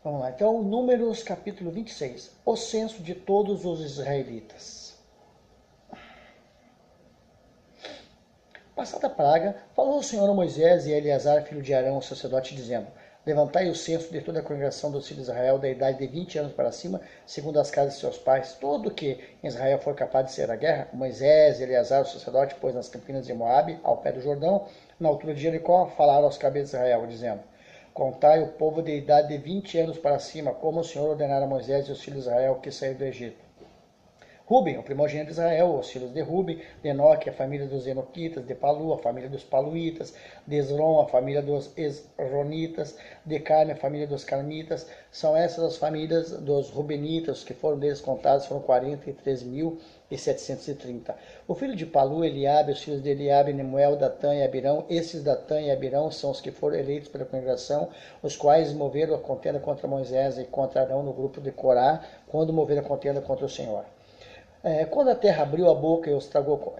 Vamos lá, então, Números capítulo 26, o censo de todos os israelitas. Passada a praga, falou o Senhor a Moisés e a Eleazar, filho de Arão, o sacerdote, dizendo: Levantai o censo de toda a congregação dos filhos de Israel, da idade de 20 anos para cima, segundo as casas de seus pais, todo que em Israel for capaz de ser a guerra. Moisés e Eleazar, o sacerdote, pôs nas campinas de Moabe, ao pé do Jordão, na altura de Jericó, falaram aos cabeças de Israel, dizendo: Contai o povo de idade de 20 anos para cima, como o Senhor ordenara a Moisés e os filhos de Israel que saíram do Egito. Ruben, o primogênito de Israel, os filhos de Ruben, de Enoque, a família dos Enoquitas, de Palu, a família dos Paluítas, de Esrom, a família dos Esronitas, de Carme, a família dos Carmitas. São essas as famílias dos Rubenitas, que foram deles contados, foram 43.730. O filho de Palu, Eliabe, os filhos de Eliabe, Nemuel, Datã e Abirão. Esses Datã e Abirão são os que foram eleitos pela congregação, os quais moveram a contenda contra Moisés e contra Arão no grupo de Corá, quando moveram a contenda contra o Senhor. Quando a terra abriu a boca e os tragou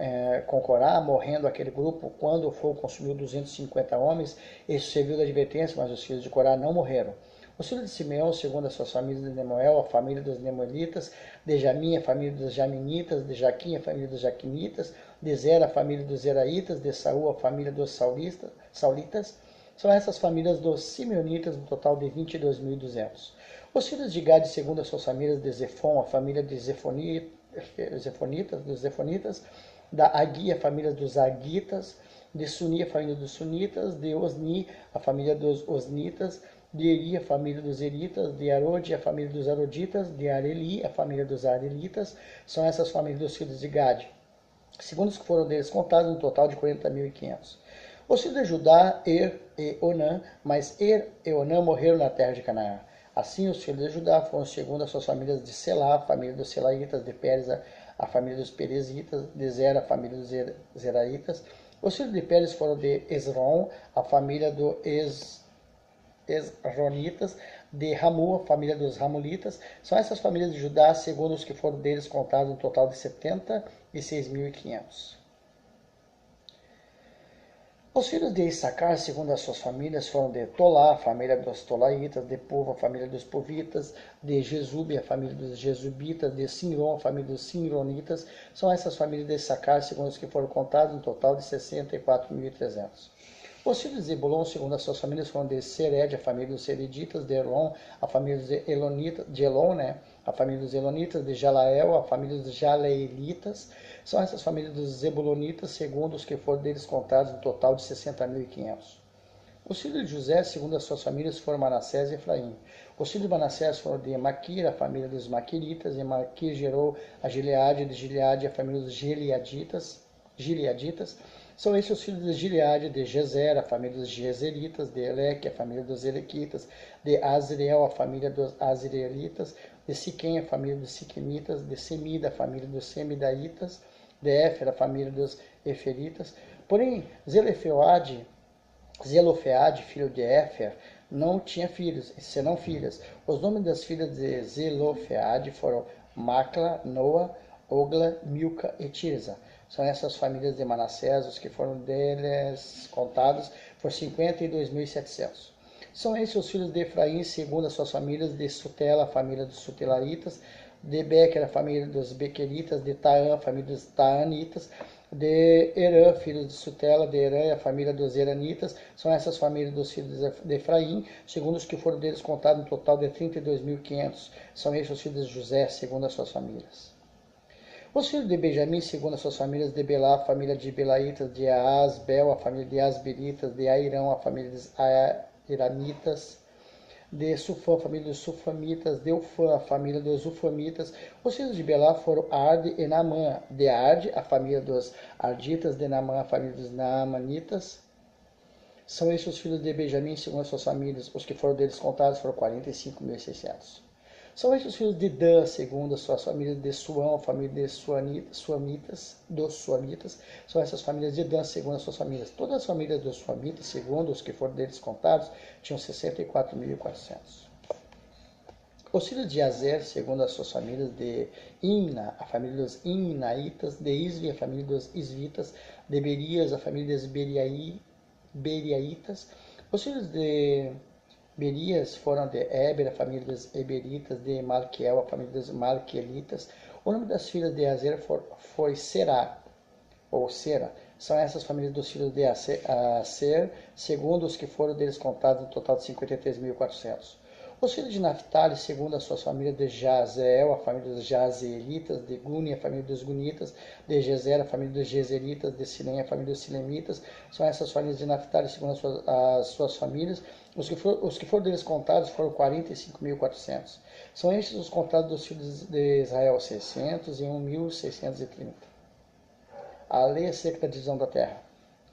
com Corá, morrendo aquele grupo, quando o fogo consumiu 250 homens, isso serviu de advertência, mas os filhos de Corá não morreram. Os filhos de Simeão, segundo as suas famílias, de Nemuel, a família dos Nemuelitas, de Jamim, a família dos Jaminitas, de Jaquim, a família dos Jaquinitas, de Zera, a família dos Zeraitas, de Saul, a família dos Saulitas. São essas famílias dos Simeonitas, no total de 22.200. Os filhos de Gade, segundo as suas famílias, de Zefon, a família de dos Zefonitas, da Agui, a família dos Agitas, de Suni, a família dos Sunitas, de Osni, a família dos Osnitas, de Eri, a família dos Eritas, de Arode, a família dos Aroditas, de Areli, a família dos Arelitas. São essas famílias dos filhos de Gade. Segundo os que foram deles contados, um total de 40.500. Os filhos de Judá, Er e Onã, mas Er e Onã morreram na terra de Canaã. Assim, os filhos de Judá foram segundo as suas famílias de Selá, a família dos Selaitas, de Pérez, a família dos Perezitas, de Zera, a família dos Zeraitas. Os filhos de Pérez foram de Esrom, a família dos Esronitas, de Ramu, a família dos Ramulitas. São essas famílias de Judá, segundo os que foram deles contados, um total de 76.500. Os filhos de Issacar, segundo as suas famílias, foram de Tolá, a família dos Tolaitas, de Puva, a família dos Puvitas, de Jesube, a família dos Jesubitas, de Sinron, a família dos Sinronitas. São essas famílias de Issacar, segundo os que foram contados, um total de 64.300. Os filhos de Zebulon, segundo as suas famílias, foram de Sered, a família dos Sereditas, de Elon, a família dos Elonitas, de Elon, a família dos Elonitas, de Jalael, a família dos Jaleelitas. São essas famílias dos Zebulonitas, segundo os que foram deles contados, um total de 60.500. Os filhos de José, segundo as suas famílias, foram Manassés e Efraim. Os filhos de Manassés foram de Maquir, a família dos Maquiritas, e Maquir gerou a Gileade, de Gileade, a família dos Gileaditas. São esses os filhos de Gileade, de Gezer, a família dos Gezeritas, de Eleque, a família dos Elequitas, de Azriel, a família dos Azrielitas, de Siquém, a família dos Siquemitas, de Semida, a família dos Semidaitas, de Éfer, a família dos Eferitas. Porém, Zelofeade, filho de Éfer, não tinha filhos, senão filhas. Os nomes das filhas de Zelofeade foram Macla, Noa, Ogla, Milca e Tirza. São essas famílias de Manassés, os que foram deles contados, por 52.700. São esses os filhos de Efraim, segundo as suas famílias, de Sutela, a família dos Sutelaitas, de Bequer, a família dos Bequeritas, de Taã, a família dos Taanitas, de Herã, filhos de Sutela, de Herã, a família dos Heranitas. São essas famílias dos filhos de Efraim, segundo os que foram deles contados, um total de 32.500. São esses os filhos de José, segundo as suas famílias. Os filhos de Benjamim, segundo as suas famílias, de Belá, a família de Belaitas, de Asbel, a família de Asberitas, de Airão, a família dos Airamitas, de Sufã, a família dos Sufamitas, de Ufã, a família dos Ufamitas. Os filhos de Belá foram Arde e Naamã, de Arde, a família dos Arditas, de Naamã, a família dos Naamanitas. São esses os filhos de Benjamim, segundo as suas famílias, os que foram deles contados foram 45.600. São estes os filhos de Dan, segundo as suas famílias, de Suão, a família de Suamitas. São essas famílias de Dan, segundo as suas famílias. Todas as famílias dos Suamitas, segundo os que foram deles contados, tinham 64.400. Os filhos de Azer, segundo as suas famílias, de Imna, a família dos Imnaitas, de Isvi, a família dos Isvitas, de Berias, a família dos Beriaitas. Os filhos de Berias foram de Éber, a família dos Eberitas, de Malquiel, a família dos Malquielitas. O nome das filhas de Azer foi Será, ou Sera. São essas famílias dos filhos de Aser, segundo os que foram deles contados, no total de 53.400. Os filhos de Naphtali, segundo as suas famílias, de Jazeel, a família dos Jazeelitas, de Guni, a família dos Gunitas, de Gezer, a família dos Gezeritas, de Silém, a família dos Silemitas. São essas famílias de Naphtali, segundo as suas famílias. Os que foram deles contados foram 45.400. São estes os contados dos filhos de Israel, 601.630. A lei acerca da divisão da terra.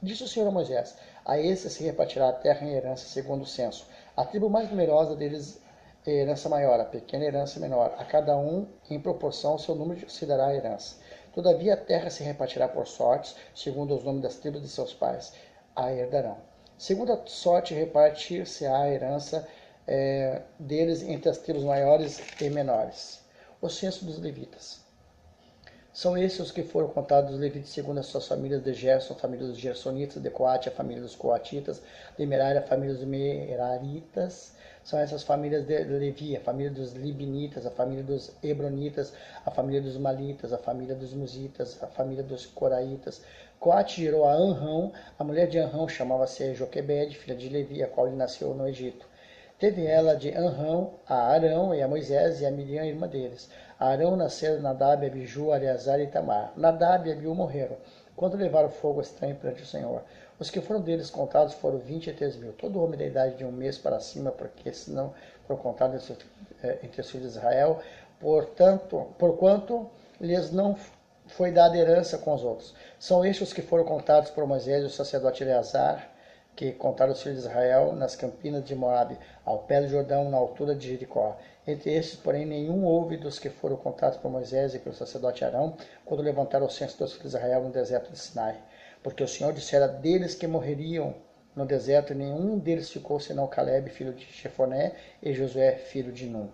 Disse o Senhor a Moisés: a esses se repartirá a terra em herança segundo o censo. A tribo mais numerosa deles é herança maior, a pequena herança menor. A cada um, em proporção, o seu número se dará a herança. Todavia a terra se repartirá por sortes, segundo os nomes das tribos de seus pais. A herdarão. Segundo a sorte, repartir-se-á a herança deles entre as tribos maiores e menores. O censo dos levitas. São esses os que foram contados dos levitas segundo as suas famílias: de Gerson, a família dos Gersonitas; de Coate, a família dos Coatitas; de Merari, a família dos Meraritas. São essas famílias de Levi: a família dos Libinitas, a família dos Hebronitas, a família dos Malitas, a família dos Musitas, a família dos Coraitas. Coate gerou a Anrão. A mulher de Anrão chamava-se Joquebede, filha de Levi, a qual lhe nasceu no Egito. Teve ela de Anrão a Arão e a Moisés e a Miriam, irmã deles. A Arão nasceram Nadab, Abiju, Eleazar e Tamar. Nadab e Abiú morreram, quando levaram fogo estranho perante o Senhor. Os que foram deles contados foram 23.000. Todo homem da idade de um mês para cima, porque senão foram contados entre os filhos de Israel, porquanto lhes não foi dada herança com os outros. São estes os que foram contados por Moisés e o sacerdote Eleazar, que contaram os filhos de Israel nas campinas de Moabe, ao pé do Jordão, na altura de Jericó. Entre estes, porém, nenhum houve dos que foram contados por Moisés e pelo sacerdote Arão, quando levantaram o censo dos filhos de Israel no deserto de Sinai. Porque o Senhor dissera deles que morreriam no deserto, e nenhum deles ficou senão Caleb, filho de Jefoné, e Josué, filho de Nun.